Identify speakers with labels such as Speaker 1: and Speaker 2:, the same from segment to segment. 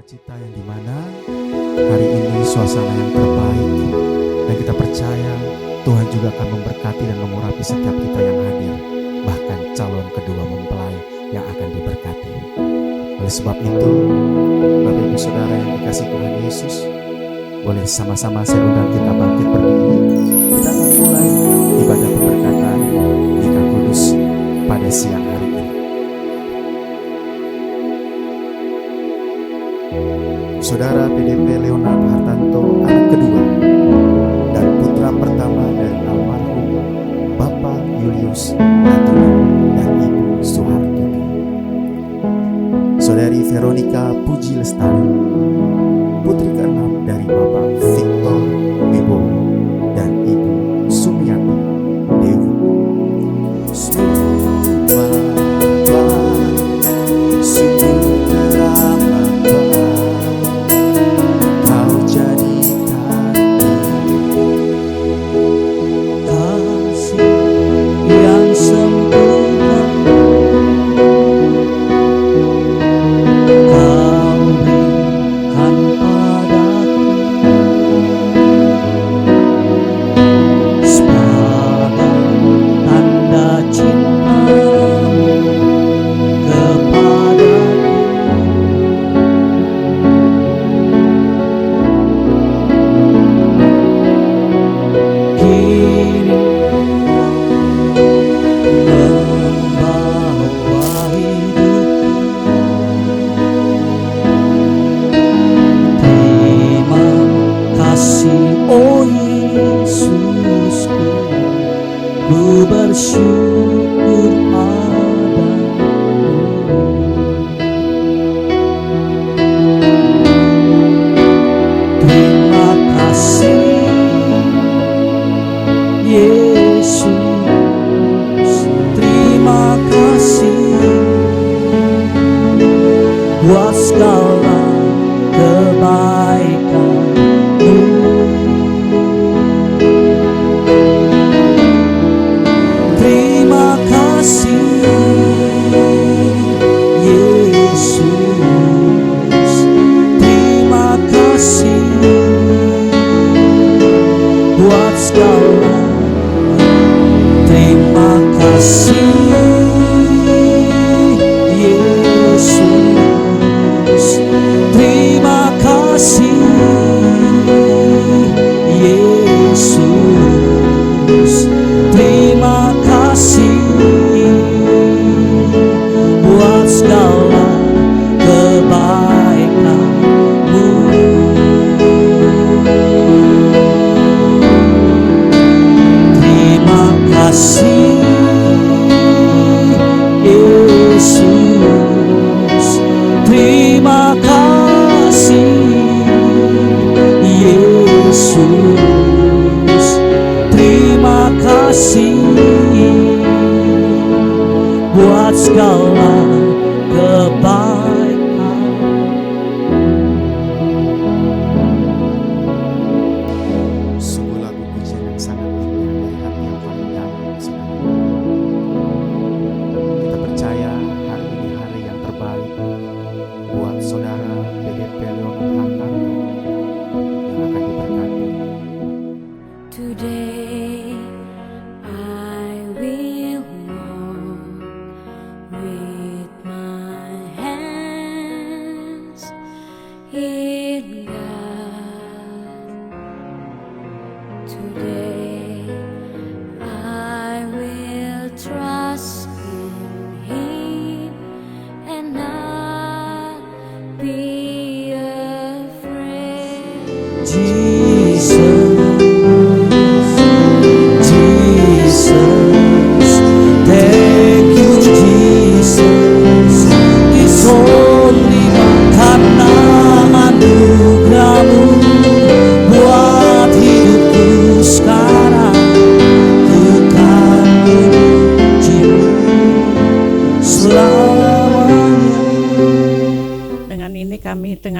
Speaker 1: sukacita yang dimana hari ini suasana yang terbaik, dan kita percaya Tuhan juga akan memberkati dan mengurapi setiap kita yang hadir, bahkan calon kedua mempelai yang akan diberkati. Oleh sebab itu, Bapak Ibu Saudara yang dikasihi Tuhan Yesus, boleh sama-sama saya undang kita bangkit berdiri. Kita akan mulai ibadah pemberkatan nikah kudus pada siang hari ini. Saudara PDP Leonard Hartanto, anak kedua dan putra pertama dari almarhum Bapak Julius Natuli dan Ibu Suhartini. Saudari Veronica Puji Lestari, putri keenam dari Bapak Victor Wibowo dan Ibu Sumiati Dewi.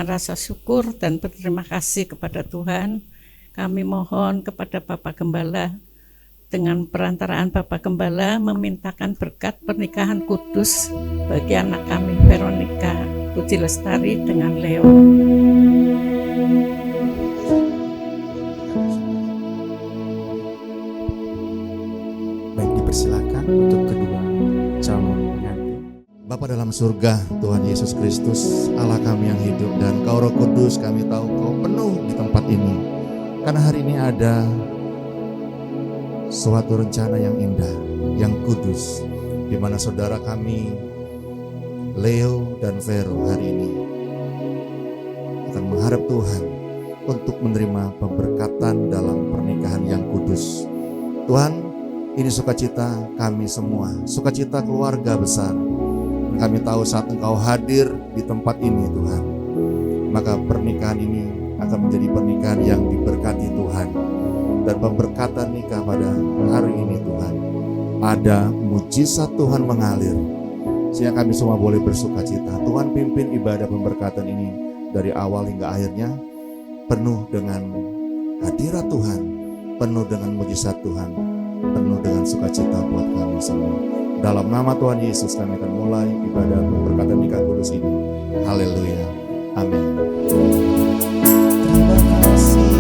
Speaker 2: Rasa syukur dan berterima kasih kepada Tuhan, kami mohon kepada Bapak Gembala, dengan perantaraan Bapak Gembala memintakan berkat pernikahan kudus bagi anak kami Veronica Puji Lestari dengan Leo.
Speaker 1: Baik, dipersilakan untuk kedua calon pengantin.
Speaker 3: Bapa dalam surga, Tuhan Yesus Kristus, Allah kami yang hidup, dan Kau Roh Kudus, kami tahu Kau penuh di tempat ini. Karena hari ini ada suatu rencana yang indah, yang kudus, di mana saudara kami Leo dan Vero hari ini akan mengharap Tuhan untuk menerima pemberkatan dalam pernikahan yang kudus. Tuhan, ini sukacita kami semua, sukacita keluarga besar. Dan kami tahu saat Engkau hadir di tempat ini Tuhan, maka pernikahan ini akan menjadi pernikahan yang diberkati Tuhan. Dan pemberkatan nikah pada hari ini Tuhan, ada mujizat Tuhan mengalir, sehingga kami semua boleh bersukacita. Tuhan pimpin ibadah pemberkatan ini dari awal hingga akhirnya, penuh dengan hadirat Tuhan, penuh dengan mujizat Tuhan, penuh dengan sukacita buat kami semua. Dalam nama Tuhan Yesus kami akan mulai ibadah pemberkatan nikah kudus ini. Haleluya. Amin.
Speaker 1: Terima kasih.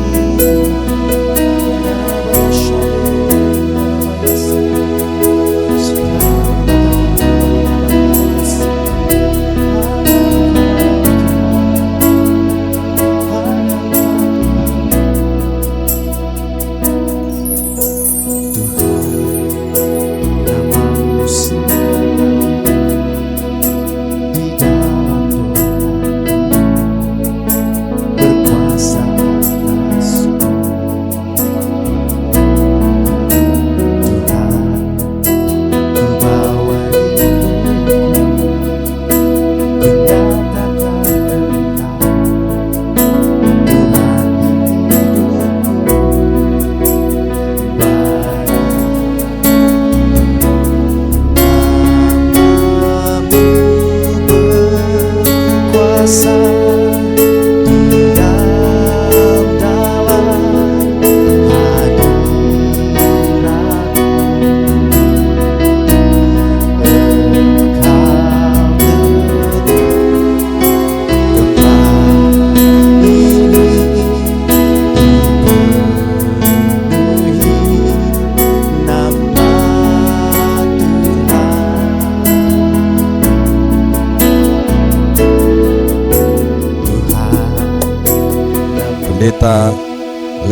Speaker 4: Pendeta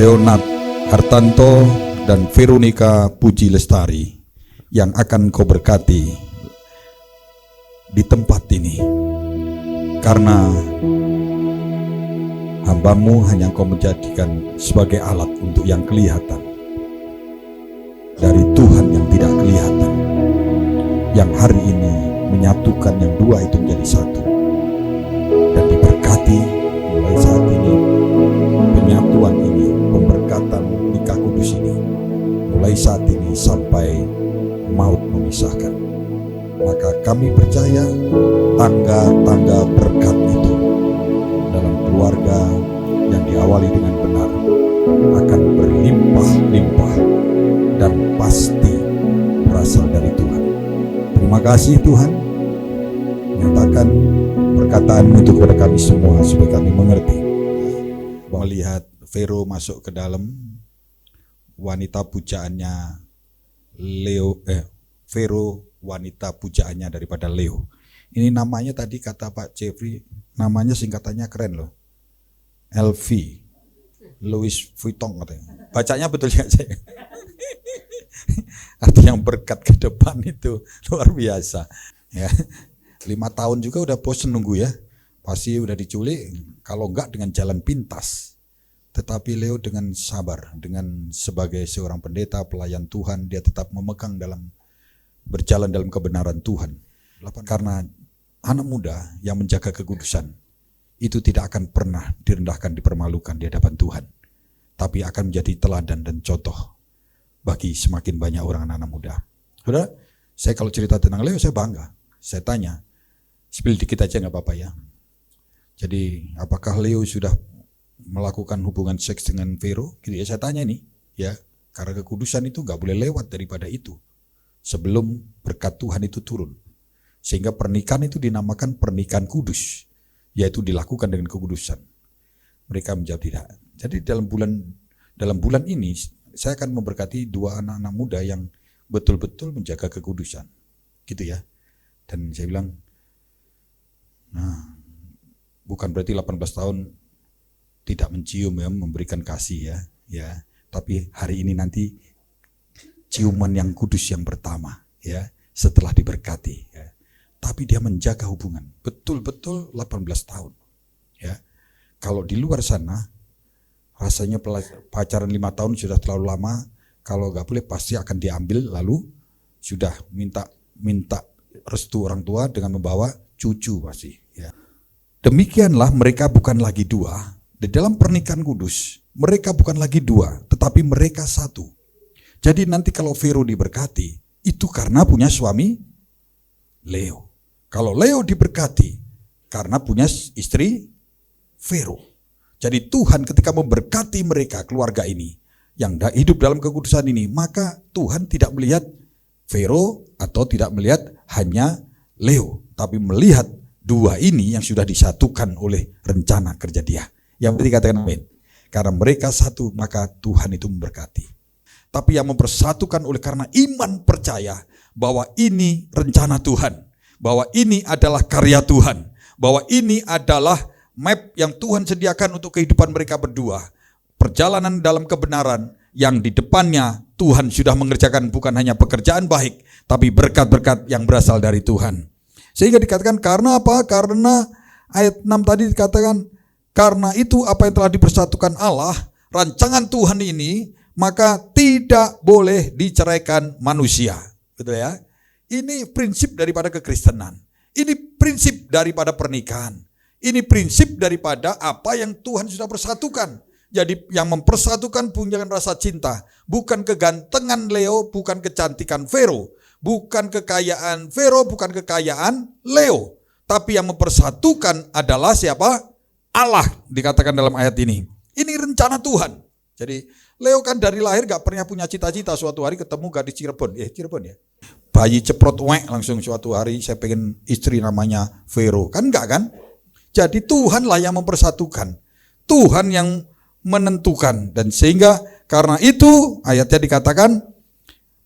Speaker 4: Leonard Hartanto dan Veronica Puji Lestari yang akan kau berkati di tempat ini, karena hambamu hanya kau menjadikan sebagai alat untuk yang kelihatan dari Tuhan yang tidak kelihatan, yang hari ini menyatukan yang dua itu menjadi satu, dan diberkati mulai saat ini. Penyatuan ini, pemberkatan nikah kudus ini, mulai saat ini sampai maut memisahkan. Maka kami percaya tangga-tangga berkat itu dalam keluarga yang diawali dengan benar akan berlimpah-limpah dan pasti berasal dari Tuhan. Terima kasih Tuhan, nyatakan perkataan-Mu itu kepada kami semua supaya kami mengerti. Melihat Vero masuk ke dalam, wanita pujaannya Vero wanita pujaannya daripada Leo. Ini namanya tadi kata Pak Jeffrey, namanya singkatannya keren loh. LV, Louis Vuitton katanya. Bacanya betul ya saya. Arti yang berkat ke depan itu luar biasa. Ya, 5 tahun juga udah bosen nunggu ya. Pasti udah diculik, kalau enggak dengan jalan pintas. Tetapi Leo dengan sabar, dengan sebagai seorang pendeta, pelayan Tuhan, dia tetap memegang berjalan dalam kebenaran Tuhan. Karena anak muda yang menjaga kekudusan, itu tidak akan pernah direndahkan, dipermalukan di hadapan Tuhan. Tapi akan menjadi teladan dan contoh bagi semakin banyak orang anak muda. Saudara, saya kalau cerita tentang Leo, saya bangga. Saya tanya, spill dikit aja gak apa-apa ya. Jadi, apakah Leo sudah melakukan hubungan seks dengan Vero? Gitu ya, saya tanya nih, ya, karena kekudusan itu gak boleh lewat daripada itu sebelum berkat Tuhan itu turun. Sehingga pernikahan itu dinamakan pernikahan kudus. yaitu dilakukan dengan kekudusan. Mereka menjawab tidak. Jadi dalam bulan ini saya akan memberkati 2 anak-anak muda yang betul-betul menjaga kekudusan, gitu ya. Dan saya bilang, nah, bukan berarti 18 tahun tidak mencium ya, memberikan kasih ya. Tapi hari ini nanti ciuman yang kudus yang pertama ya, setelah diberkati ya. Tapi dia menjaga hubungan betul-betul 18 tahun ya. Kalau di luar sana rasanya pacaran 5 tahun sudah terlalu lama, kalau nggak boleh pasti akan diambil, lalu sudah minta restu orang tua dengan membawa cucu pasti ya. Demikianlah mereka bukan lagi 2. Di dalam pernikahan kudus mereka bukan lagi 2, tetapi mereka 1. Jadi nanti kalau Vero diberkati, itu karena punya suami Leo. Kalau Leo diberkati, karena punya istri Vero. Jadi Tuhan ketika memberkati mereka, keluarga ini, yang hidup dalam kekudusan ini, maka Tuhan tidak melihat Vero atau tidak melihat hanya Leo, tapi melihat 2 ini yang sudah disatukan oleh rencana kerja Dia. Yang berarti katakan amin. Karena mereka 1, maka Tuhan itu memberkati. Tapi yang mempersatukan oleh karena iman percaya bahwa ini rencana Tuhan, bahwa ini adalah karya Tuhan, bahwa ini adalah map yang Tuhan sediakan untuk kehidupan mereka berdua. Perjalanan dalam kebenaran yang di depannya Tuhan sudah mengerjakan bukan hanya pekerjaan baik, tapi berkat-berkat yang berasal dari Tuhan. Sehingga dikatakan karena apa? Karena ayat 6 tadi dikatakan, karena itu apa yang telah dipersatukan Allah, rancangan Tuhan ini, maka tidak boleh diceraikan manusia. Betul ya? Ini prinsip daripada kekristenan. Ini prinsip daripada pernikahan. Ini prinsip daripada apa yang Tuhan sudah persatukan. Jadi yang mempersatukan punya rasa cinta. Bukan kegantengan Leo, bukan kecantikan Vero. Bukan kekayaan Vero, bukan kekayaan Leo. Tapi yang mempersatukan adalah siapa? Allah, dikatakan dalam ayat ini. Ini rencana Tuhan. Jadi Leo kan dari lahir gak pernah punya cita-cita suatu hari ketemu gadis Cirebon. Cirebon ya. Bayi ceprot wek langsung suatu hari saya pengen istri namanya Vero. Kan enggak kan? Jadi Tuhanlah yang mempersatukan. Tuhan yang menentukan. Dan sehingga karena itu ayatnya dikatakan,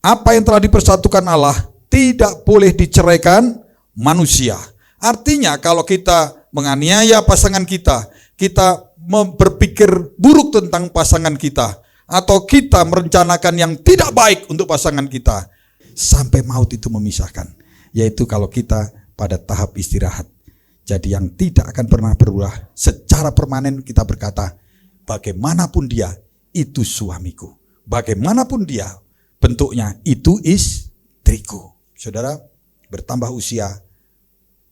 Speaker 4: apa yang telah dipersatukan Allah tidak boleh diceraikan manusia. Artinya kalau kita menganiaya pasangan kita berpikir buruk tentang pasangan kita, atau kita merencanakan yang tidak baik untuk pasangan kita, sampai maut itu memisahkan. Yaitu kalau kita pada tahap istirahat. Jadi yang tidak akan pernah berubah secara permanen, kita berkata, bagaimanapun dia, itu suamiku. Bagaimanapun dia, bentuknya, itu istriku. Saudara, bertambah usia,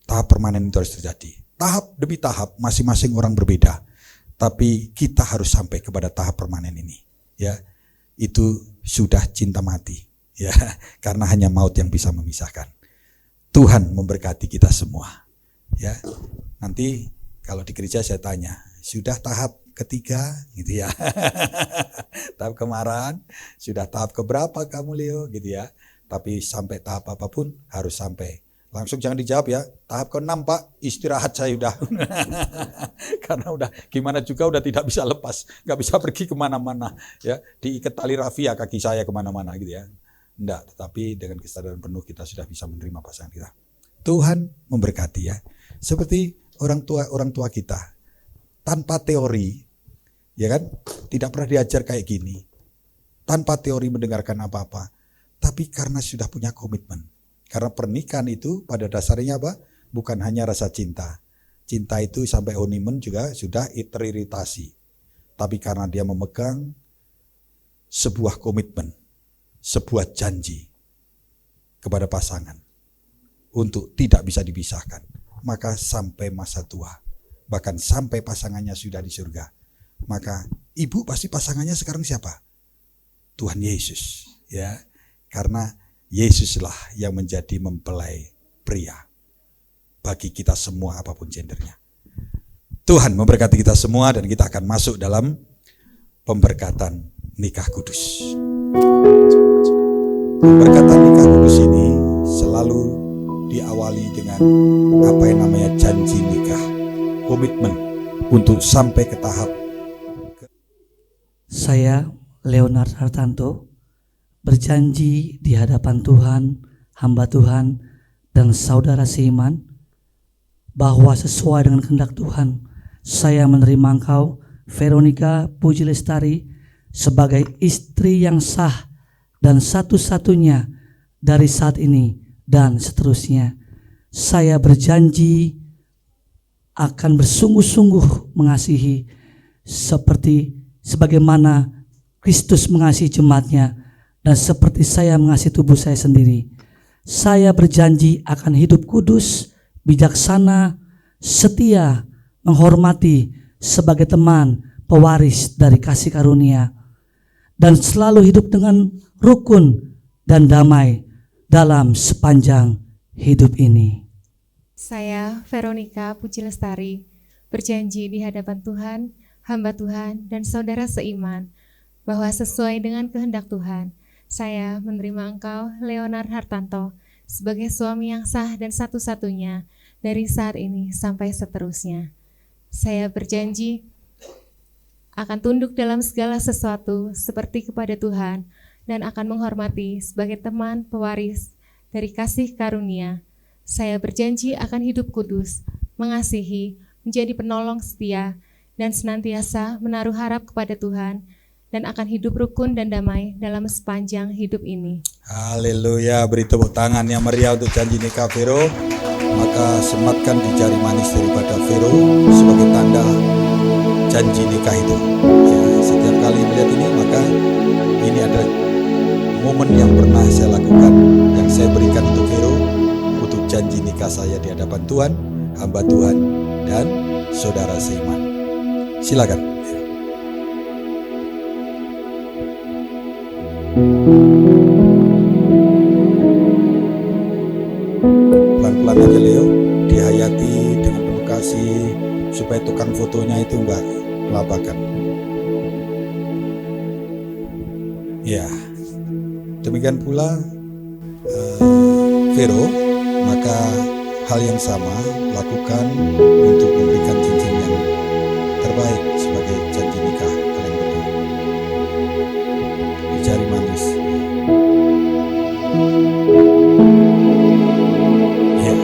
Speaker 4: tahap permanen itu harus terjadi. Tahap demi tahap, masing-masing orang berbeda. Tapi kita harus sampai kepada tahap permanen ini. Ya, itu sudah cinta mati. Ya, karena hanya maut yang bisa memisahkan. Tuhan memberkati kita semua. Ya, nanti kalau di gereja saya tanya, sudah tahap ketiga, gitu ya. Tahap kemarahan, sudah tahap keberapa kamu Leo, gitu ya. Tapi sampai tahap apapun harus sampai. Langsung jangan dijawab ya, tahap ke-6 Pak, istirahat saya udah. Karena udah gimana juga udah tidak bisa lepas, gak bisa pergi kemana-mana. Ya, diikat tali rafia kaki saya kemana-mana gitu ya. Enggak, tetapi dengan kesadaran penuh kita sudah bisa menerima pasangan kita. Tuhan memberkati ya. Seperti orang tua kita, tanpa teori, ya kan, tidak pernah diajar kayak gini. Tanpa teori mendengarkan apa-apa, tapi karena sudah punya komitmen. Karena pernikahan itu pada dasarnya apa? Bukan hanya rasa cinta. Cinta itu sampai honeymoon juga sudah teriritasi. Tapi karena dia memegang sebuah komitmen, sebuah janji kepada pasangan untuk tidak bisa dipisahkan, maka sampai masa tua, bahkan sampai pasangannya sudah di surga, maka ibu pasti pasangannya sekarang siapa? Tuhan Yesus, ya, karena Yesuslah yang menjadi mempelai pria bagi kita semua apapun gendernya. Tuhan memberkati kita semua dan kita akan masuk dalam pemberkatan nikah kudus. Pemberkatan nikah kudus ini selalu diawali dengan apa yang namanya janji nikah. komitmen untuk sampai ke tahap.
Speaker 5: Saya Leonard Hartanto berjanji di hadapan Tuhan, hamba Tuhan, dan saudara seiman bahwa sesuai dengan kehendak Tuhan, saya menerima engkau, Veronica Puji Lestari, sebagai istri yang sah dan satu-satunya dari saat ini dan seterusnya. Saya berjanji akan bersungguh-sungguh mengasihi sebagaimana Kristus mengasihi jemaatnya dan seperti saya mengasihi tubuh saya sendiri. Saya berjanji akan hidup kudus, bijaksana, setia, menghormati sebagai teman pewaris dari kasih karunia, dan selalu hidup dengan rukun dan damai dalam sepanjang hidup ini.
Speaker 6: Saya Veronica Puji Lestari berjanji di hadapan Tuhan, hamba Tuhan, dan saudara seiman bahwa sesuai dengan kehendak Tuhan, saya menerima engkau, Leonard Hartanto, sebagai suami yang sah dan satu-satunya dari saat ini sampai seterusnya. Saya berjanji akan tunduk dalam segala sesuatu seperti kepada Tuhan dan akan menghormati sebagai teman pewaris dari kasih karunia. Saya berjanji akan hidup kudus, mengasihi, menjadi penolong setia, dan senantiasa menaruh harap kepada Tuhan, dan akan hidup rukun dan damai dalam sepanjang hidup ini.
Speaker 4: Haleluya, beri tepuk tangan yang meriah untuk janji nikah Vero. Maka sematkan di jari manis daripada Vero sebagai tanda janji nikah itu. Ya, setiap kali melihat ini, maka ini adalah momen yang pernah saya lakukan, yang saya berikan untuk Vero, untuk janji nikah saya di hadapan Tuhan, hamba Tuhan, dan saudara seiman. Silakan. Pelan-pelan aja Leo, dihayati dengan penuh kasih supaya tukang fotonya itu enggak kelabakan. Ya, demikian pula Vero, maka hal yang sama lakukan untuk memberikan cincin yang terbaik sebagai janji nikah kalian berdua di jari manis. Ya,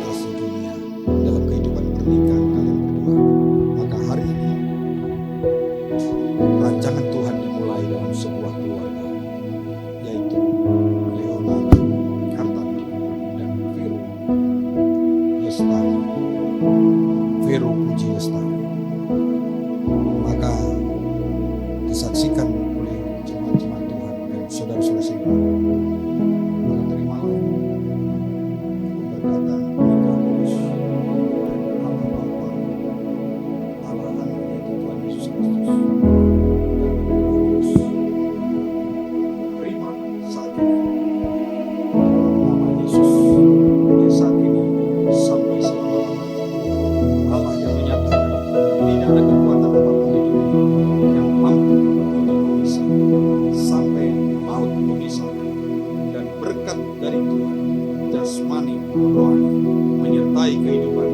Speaker 4: kasih dunia dalam kehidupan pernikahan kalian berdua. Maka hari ini rancangan Tuhan dimulai dalam sebuah keluarga, yaitu Leonard Hartanto dan Vero Lestari, Vero Puji Lestari. Maka disaksikan oleh jemaat-jemaat Tuhan dan saudara-saudara seiman. Maka terimalah berkata nikah kudus Allah Bapa, Allah Anak yaitu Tuhan Yesus Kristus, dan Roh Kudus. Terima saat ini nama Yesus, mulai saat ini sampai selama-lamanya. Allah yang menyatukan, tidak ada kekuatan apapun di dunia yang mampu untuk memisah, sampai maut memisahkan. Dan berkat dari Tuhan, jasmani, rohani, menyertai kehidupan,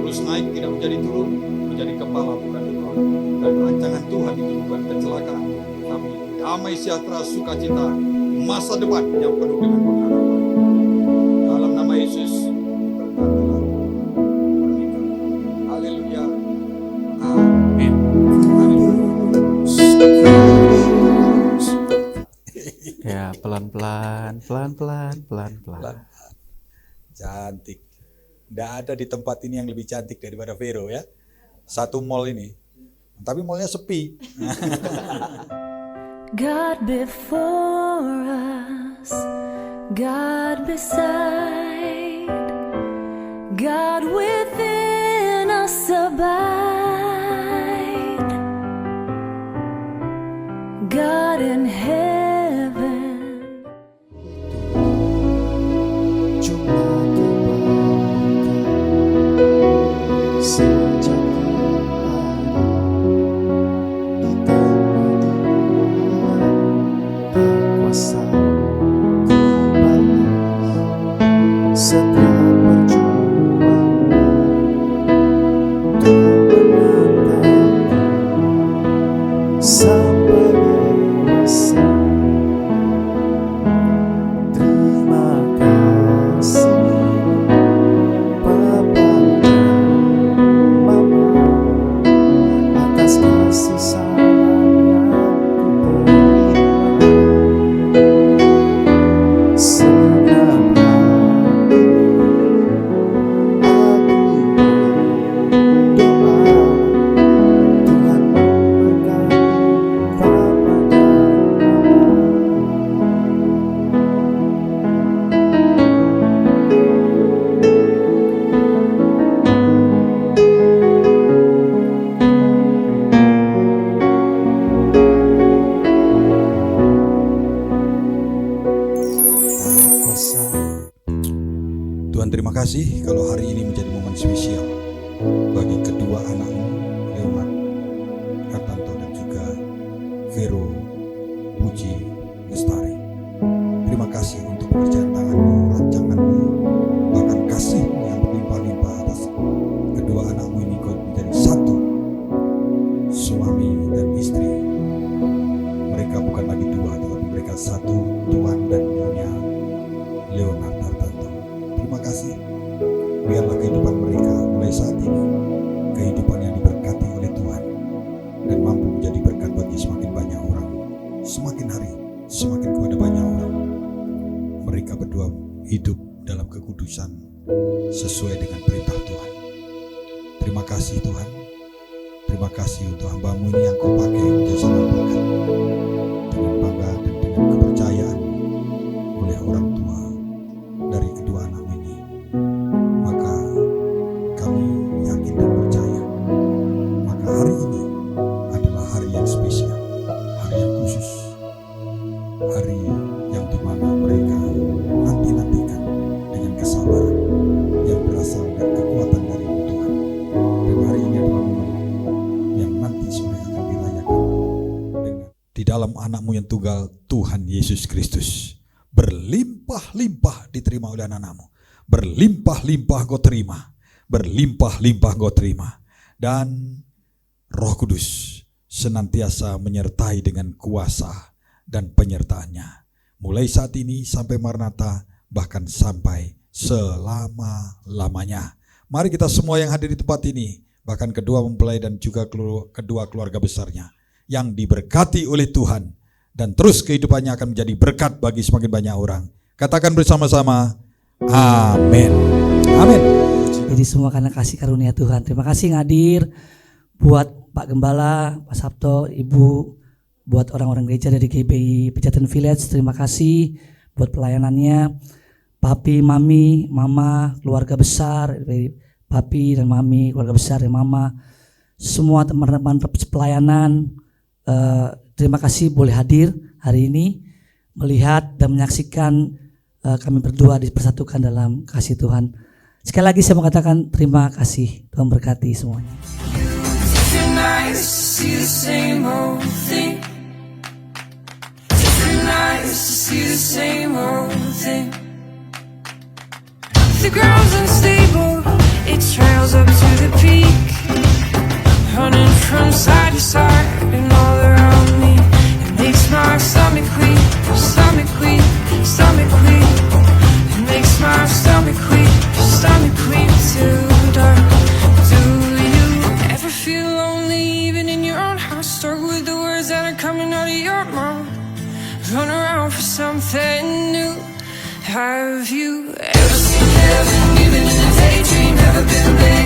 Speaker 4: terus naik tidak menjadi turun, menjadi kepala bukan ekor. Dan rancangan Tuhan itu bukan kecelakaan, tapi damai sejahtera, sukacita, masa depan yang penuh dengan pengharapan. Dalam nama Yesus, berkatilah pernikahan. Haleluya. Amin.
Speaker 1: Ya, pelan-pelan, pelan-pelan.
Speaker 4: Cantik. Tidak ada di tempat ini yang lebih cantik daripada Vero ya. Satu mall ini. Tapi mallnya sepi.
Speaker 7: God before us, God beside, God within us abide, God in heaven.
Speaker 1: Cuma kebaikan sejak ada di tangan tak kuasa ku balas setelah berjuang besar.
Speaker 4: Tuhan, terima kasih kalau hari ini menjadi momen spesial bagi kedua anakmu, Leonard Hartanto dan juga Vero Puji Lestari. Terima kasih untuk pekerjaan tanganmu, rancanganmu, bahkan kasihmu yang berlimpah-limpah atas kedua anakmu ini. Kau menjadi satu suami dan istri. Mereka bukan lagi dua, tetapi mereka satu, Tuhan dan Nyonya Leonard Hartanto. Terima kasih. Biarlah kehidupan mereka mulai saat ini kehidupan yang diberkati oleh Tuhan dan mampu menjadi berkat bagi semakin banyak orang. Semakin hari, semakin kepada banyak orang. Mereka berdua hidup dalam kekudusan sesuai dengan perintah Tuhan. Terima kasih Tuhan. Terima kasih untuk hamba-Mu ini yang Kau pakai menjadi salah berkat dengan bangga dan dengan kepercayaan oleh orang tua dari kedua anak ini. Maka kami yakin dan percaya, maka hari ini adalah hari yang spesial, hari yang khusus, hari yang dimana mereka nanti-nantikan dengan kesabaran yang berasal dari kekuatan dari Tuhan. Dan hari ini adalah momen yang nanti sore akan dirayakan dengan di dalam anakmu yang tunggal, Tuhan Yesus Kristus. Berlimpah-limpah diterima oleh anak-anakmu. Berlimpah-limpah kau terima. Berlimpah-limpah kau terima. Dan Roh Kudus senantiasa menyertai dengan kuasa dan penyertaannya. Mulai saat ini sampai Maranatha, bahkan sampai selama-lamanya. Mari kita semua yang hadir di tempat ini, bahkan kedua mempelai dan juga kedua keluarga besarnya, yang diberkati oleh Tuhan, dan terus kehidupannya akan menjadi berkat bagi semakin banyak orang. Katakan bersama-sama, amin. Amin.
Speaker 5: Jadi semua karena kasih karunia Tuhan. Terima kasih ngadir buat Pak Gembala, Pak Sabto, Ibu, buat orang-orang gereja dari GBI Pejaten Village. Terima kasih buat pelayanannya. Papi, Mami, Mama, keluarga besar, Papi dan Mami, keluarga besar dan Mama, semua teman-teman pelayanan. Terima kasih boleh hadir hari ini, melihat dan menyaksikan kami berdua dipersatukan dalam kasih Tuhan. Sekali lagi saya mau katakan terima kasih. Tuhan berkati semuanya.
Speaker 7: The ground's unstable, it trails up to the peak, running from side to side and all around me. It makes my stomach weak, stomach weak, stomach weak. It makes my stomach weak, stomach weak too dark. Do you ever feel lonely even in your own house? Struggle with the words that are coming out of your mouth. Run around for something new. Have you ever seen heaven, even in a daydream? Never been there.